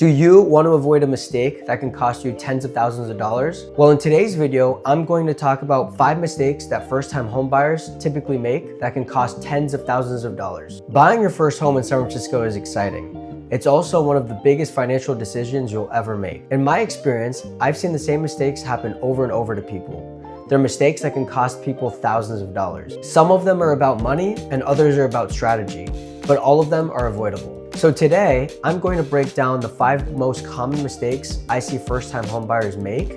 Do you want to avoid a mistake that can cost you tens of thousands of dollars? Well, in today's video, I'm going to talk about 5 mistakes that first-time homebuyers typically make that can cost tens of thousands of dollars. Buying your first home in San Francisco is exciting. It's also one of the biggest financial decisions you'll ever make. In my experience, I've seen the same mistakes happen over and over to people. They're mistakes that can cost people thousands of dollars. Some of them are about money and others are about strategy, but all of them are avoidable. So today, I'm going to break down the 5 most common mistakes I see first-time homebuyers make,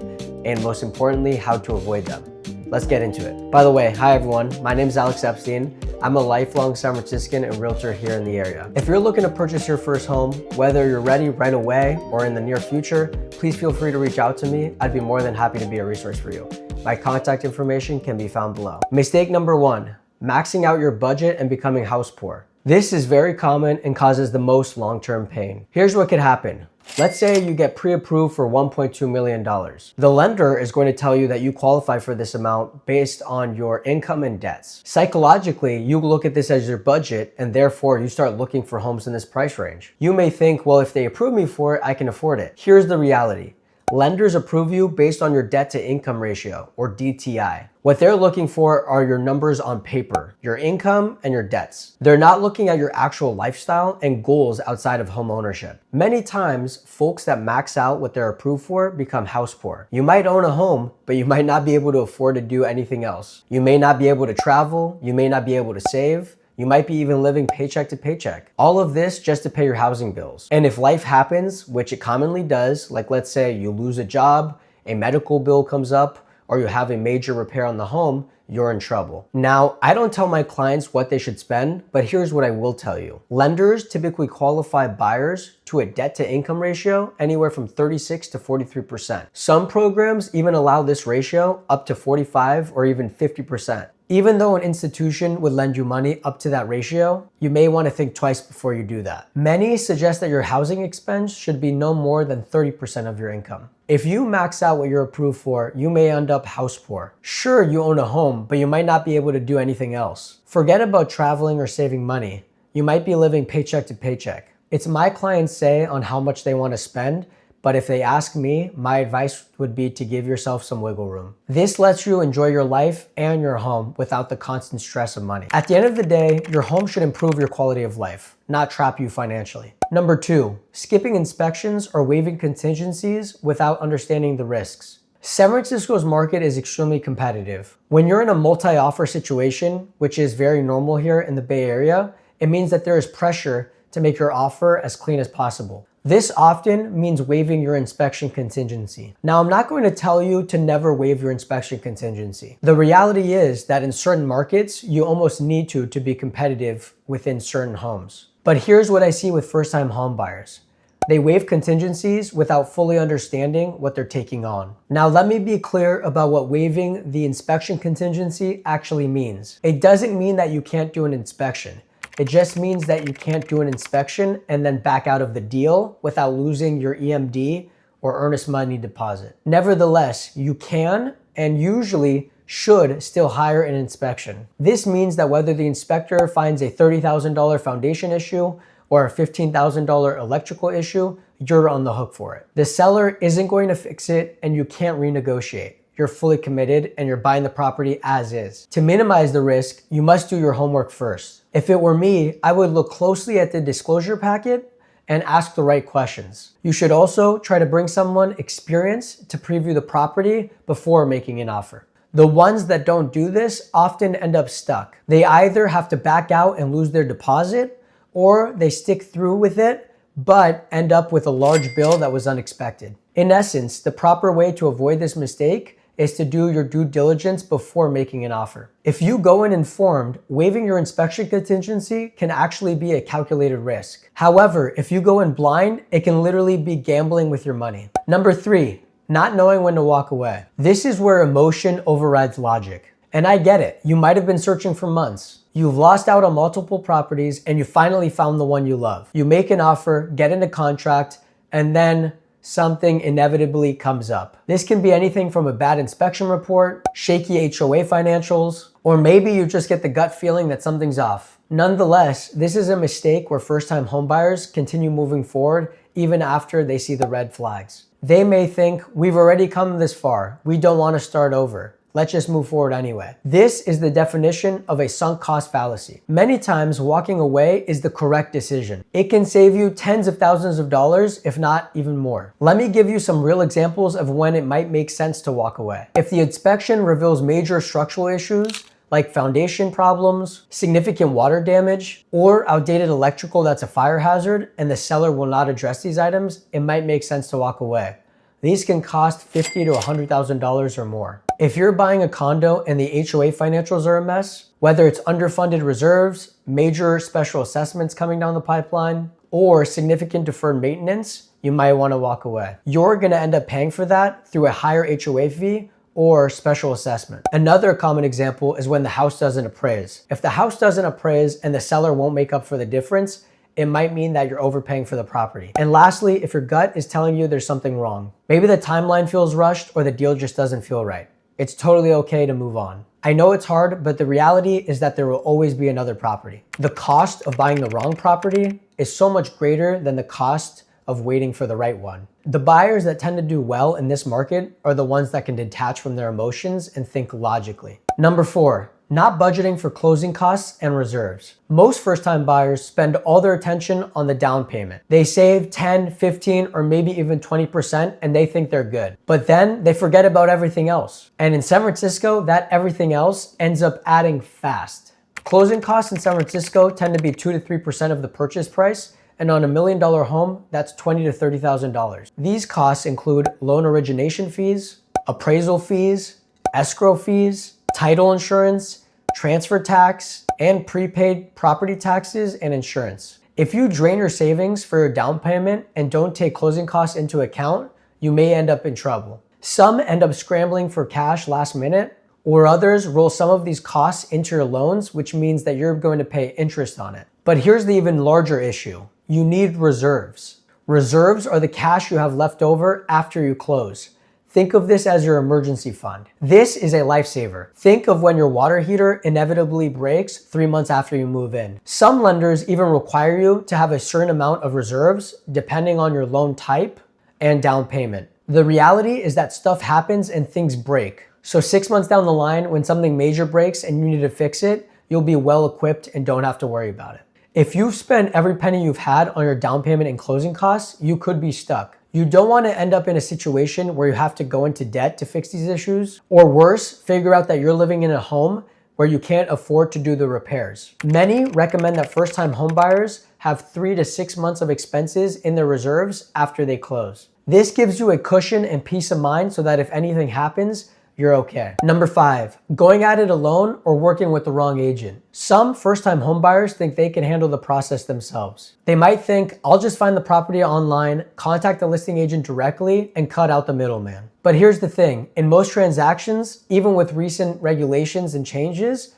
and most importantly, how to avoid them. Let's get into it. By the way, hi everyone, my name is Epstein. I'm a lifelong San Franciscan and realtor here in the area. If you're looking to purchase your first home, whether you're ready right away or in the near future, please feel free to reach out to me. I'd be more than happy to be a resource for you. My contact information can be found below. Mistake number 1, maxing out your budget and becoming house poor. This is very common and causes the most long-term pain. Here's what could happen. Let's say you get pre-approved for $1.2 million. The lender is going to tell you that you qualify for this amount based on your income and debts. Psychologically, you look at this as your budget and therefore you start looking for homes in this price range. You may think, well, if they approve me for it, I can afford it. Here's the reality. Lenders approve you based on your debt to income ratio, or DTI. What they're looking for are your numbers on paper, your income and your debts. They're not looking at your actual lifestyle and goals outside of home ownership. Many times, folks that max out what they're approved for become house poor. You might own a home, but you might not be able to afford to do anything else. You may not be able to travel, you may not be able to save, you might be even living paycheck to paycheck. All of this just to pay your housing bills. And if life happens, which it commonly does, like let's say you lose a job, a medical bill comes up, or you have a major repair on the home, you're in trouble. Now, I don't tell my clients what they should spend, but here's what I will tell you. Lenders typically qualify buyers to a debt to income ratio anywhere from 36 to 43%. Some programs even allow this ratio up to 45 or even 50%. Even though an institution would lend you money up to that ratio, you may want to think twice before you do that. Many suggest that your housing expense should be no more than 30% of your income. If you max out what you're approved for, you may end up house poor. Sure, you own a home, but you might not be able to do anything else. Forget about traveling or saving money. You might be living paycheck to paycheck. It's my client's say on how much they want to spend, but if they ask me, my advice would be to give yourself some wiggle room. This lets you enjoy your life and your home without the constant stress of money. At the end of the day, your home should improve your quality of life, not trap you financially. Number 2, skipping inspections or waiving contingencies without understanding the risks. San Francisco's market is extremely competitive. When you're in a multi-offer situation, which is very normal here in the Bay Area, it means that there is pressure to make your offer as clean as possible. This often means waiving your inspection contingency. Now, I'm not going to tell you to never waive your inspection contingency. The reality is that in certain markets, you almost need to be competitive within certain homes. But here's what I see with first-time home buyers. They waive contingencies without fully understanding what they're taking on. Now, let me be clear about what waiving the inspection contingency actually means. It doesn't mean that you can't do an inspection. It just means that you can't do an inspection and then back out of the deal without losing your EMD or earnest money deposit. Nevertheless, you can and usually should still hire an inspection. This means that whether the inspector finds a $30,000 foundation issue or a $15,000 electrical issue, you're on the hook for it. The seller isn't going to fix it and you can't renegotiate. You're fully committed and you're buying the property as is. To minimize the risk, you must do your homework first. If it were me, I would look closely at the disclosure packet and ask the right questions. You should also try to bring someone experienced to preview the property before making an offer. The ones that don't do this often end up stuck. They either have to back out and lose their deposit, or they stick through with it, but end up with a large bill that was unexpected. In essence, the proper way to avoid this mistake is to do your due diligence before making an offer. If you go in informed, waiving your inspection contingency can actually be a calculated risk. However, if you go in blind, it can literally be gambling with your money. Number 3, not knowing when to walk away. This is where emotion overrides logic. And I get it, you might have been searching for months. You've lost out on multiple properties and you finally found the one you love. You make an offer, get into contract, and then something inevitably comes up. This can be anything from a bad inspection report, shaky HOA financials, or maybe you just get the gut feeling that something's off. Nonetheless, this is a mistake where first-time homebuyers continue moving forward even after they see the red flags. They may think, we've already come this far, we don't want to start over. Let's just move forward anyway. This is the definition of a sunk cost fallacy. Many times, walking away is the correct decision. It can save you tens of thousands of dollars, if not even more. Let me give you some real examples of when it might make sense to walk away. If the inspection reveals major structural issues, like foundation problems, significant water damage, or outdated electrical that's a fire hazard, and the seller will not address these items, it might make sense to walk away. These can cost $50,000 to $100,000 or more. If you're buying a condo and the HOA financials are a mess, whether it's underfunded reserves, major special assessments coming down the pipeline, or significant deferred maintenance, you might want to walk away. You're going to end up paying for that through a higher HOA fee or special assessment. Another common example is when the house doesn't appraise. If the house doesn't appraise and the seller won't make up for the difference, it might mean that you're overpaying for the property. And lastly, if your gut is telling you there's something wrong, maybe the timeline feels rushed or the deal just doesn't feel right, it's totally okay to move on. I know it's hard, but the reality is that there will always be another property. The cost of buying the wrong property is so much greater than the cost of waiting for the right one. The buyers that tend to do well in this market are the ones that can detach from their emotions and think logically. Number 4, not budgeting for closing costs and reserves. Most first-time buyers spend all their attention on the down payment. They save 10, 15, or maybe even 20% and they think they're good. But then they forget about everything else. And in San Francisco, that everything else ends up adding fast. Closing costs in San Francisco tend to be 2 to 3% of the purchase price, and on $1 million home, that's $20,000 to $30,000. These costs include loan origination fees, appraisal fees, escrow fees, title insurance, transfer tax, and prepaid property taxes and insurance. If you drain your savings for your down payment and don't take closing costs into account, you may end up in trouble. Some end up scrambling for cash last minute, or others roll some of these costs into your loans, which means that you're going to pay interest on it. But here's the even larger issue. You need reserves. Reserves are the cash you have left over after you close. Think of this as your emergency fund. This is a lifesaver. Think of when your water heater inevitably breaks 3 months after you move in. Some lenders even require you to have a certain amount of reserves depending on your loan type and down payment. The reality is that stuff happens and things break. So 6 months down the line, when something major breaks and you need to fix it, you'll be well equipped and don't have to worry about it. If you've spent every penny you've had on your down payment and closing costs, you could be stuck. You don't want to end up in a situation where you have to go into debt to fix these issues, or worse, figure out that you're living in a home where you can't afford to do the repairs. Many recommend that first-time homebuyers have 3 to 6 months of expenses in their reserves after they close. This gives you a cushion and peace of mind so that if anything happens, you're okay. Number 5, going at it alone or working with the wrong agent. Some first-time homebuyers think they can handle the process themselves. They might think, I'll just find the property online, contact the listing agent directly, and cut out the middleman. But here's the thing, in most transactions, even with recent regulations and changes,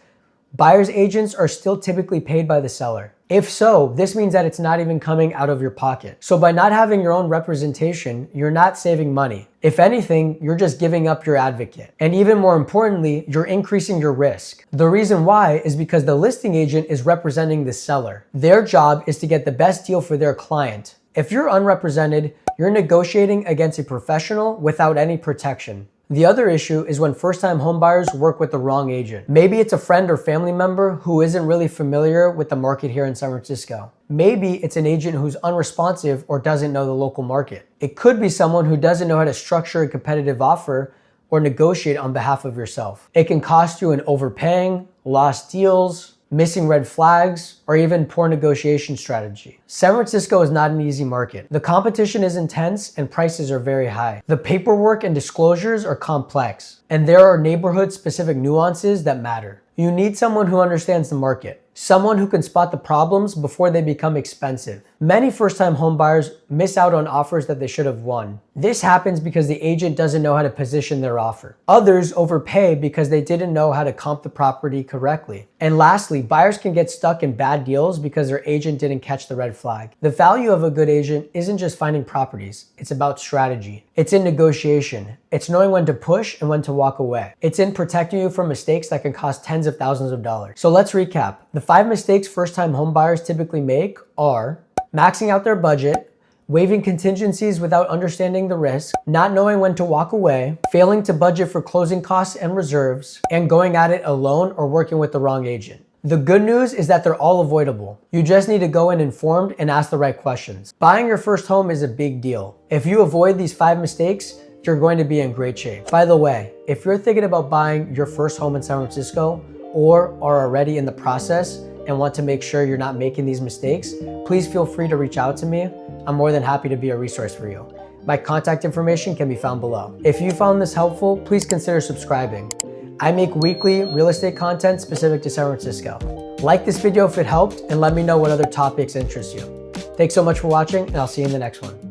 buyer's agents are still typically paid by the seller. If so, this means that it's not even coming out of your pocket. So by not having your own representation, you're not saving money. If anything, you're just giving up your advocate. And even more importantly, you're increasing your risk. The reason why is because the listing agent is representing the seller. Their job is to get the best deal for their client. If you're unrepresented, you're negotiating against a professional without any protection. The other issue is when first-time homebuyers work with the wrong agent. Maybe it's a friend or family member who isn't really familiar with the market here in San Francisco. Maybe it's an agent who's unresponsive or doesn't know the local market. It could be someone who doesn't know how to structure a competitive offer or negotiate on behalf of yourself. It can cost you in overpaying, lost deals, missing red flags, or even poor negotiation strategy. San Francisco is not an easy market. The competition is intense and prices are very high. The paperwork and disclosures are complex, and there are neighborhood-specific nuances that matter. You need someone who understands the market, someone who can spot the problems before they become expensive. Many first-time homebuyers miss out on offers that they should have won. This happens because the agent doesn't know how to position their offer. Others overpay because they didn't know how to comp the property correctly. And lastly, buyers can get stuck in bad deals because their agent didn't catch the red flag. The value of a good agent isn't just finding properties, it's about strategy. It's in negotiation. It's knowing when to push and when to walk away. It's in protecting you from mistakes that can cost tens of thousands of dollars. So let's recap. The 5 mistakes first-time homebuyers typically make are maxing out their budget, waiving contingencies without understanding the risk, not knowing when to walk away, failing to budget for closing costs and reserves, and going at it alone or working with the wrong agent. The good news is that they're all avoidable. You just need to go in informed and ask the right questions. Buying your first home is a big deal. If you avoid these 5 mistakes, you're going to be in great shape. By the way, if you're thinking about buying your first home in San Francisco or are already in the process and want to make sure you're not making these mistakes, please feel free to reach out to me. I'm more than happy to be a resource for you. My contact information can be found below. If you found this helpful, please consider subscribing. I make weekly real estate content specific to San Francisco. Like this video if it helped and let me know what other topics interest you. Thanks so much for watching and I'll see you in the next one.